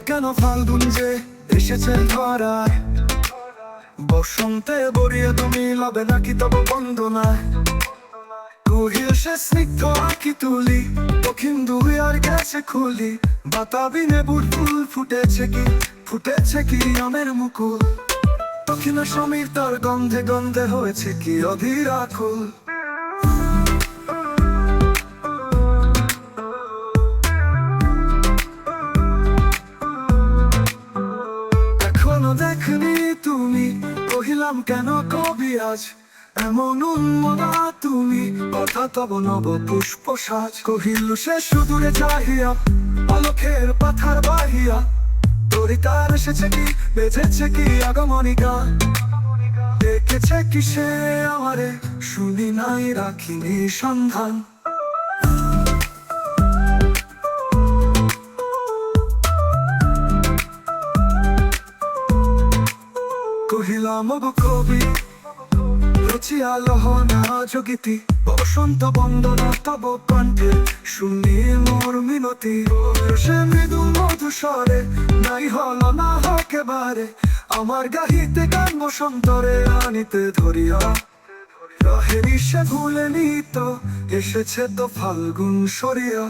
কেন ফাল্গুন যে এসেছে ধরায়, বসন্তে বরিয়ে তুমি লবে নাকি তব বন্দনায়। কহিল সে স্নিগ্ধ আঁকি তুলি, দক্ষিণ দুই আর গেছে খুলি। বাতাবি নেবুর ফুল ফুটেছে কি আমের মুকুল। দক্ষিণ সমীর তার গন্ধে গন্ধে হয়েছে কি অধীর আকুল। এখনো দেখনি তুমি, কহিলাম কেন কবি আজ এমন উন্মনা তুমি। কথা তব নব পুষ্প সাজ, কহিল সে সুদূরে চাহিয়া আলোকের পাথার বাহিয়া। তরি তার এসেছে কি বেজেছে কি আগমনী গান। ডেকেছে কি সে আমারে, শুনি নাই রাখিনি সন্ধান। কহিলাম ও কবি রচিয়া লহনা জগিতি। বসন্ত বন্দনা তব কণ্ঠে শুনি মোর মিনতি। সে মৃদু মধুস্বরে নাই হল না একেবারে, আমার গাহিতে গান বসন্তরে আনিতে ধরিয়া। রহেনি সে ভুলেনি তো, এসেছে তো ফাল্গুন সরিয়া।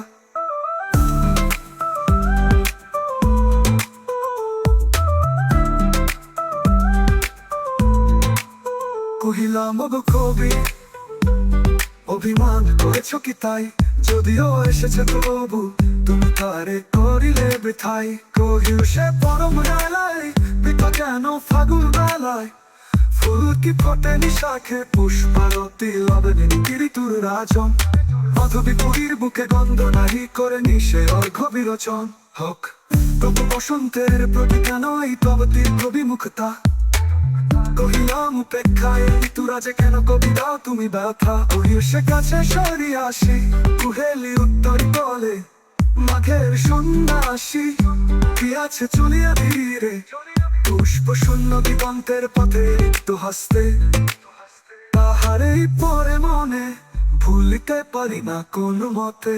কহিলাম ও কবি অভিমান করেছ কি তাই, যদিও এসেছে তবু তুমি তারে করিলে বৃথাই। কহিল সে পরম বেলায় পিতা কেন ফাগুন বেলায়। ফুল কি ফোটেনি শাখে, পুষ্পারতি লবণী ঋতুর রাজন। মাধবী পুরীর বুকে গন্ধ নাহি করে নিশে অর্ঘ বিরোচন। হোক তবু বসন্তের প্রতি কেন এই তব দীর্ঘ বিমুখতা। কহিলাম উপেক্ষায় ঋতুরা যে কেন কবি দাও তুমি ব্যথা। কহিল সে কাছে সরিয়া আসি, কুহেলি উত্তর বলে মাঘের সন্ধ্যা আসি। কি আছে চলিয়া ধীরে, পুষ্প শূন্য দিগন্তের পথে তো হাসতে। তাহারেই পরে মনে ভুলিতে পারি না কোনো মতে।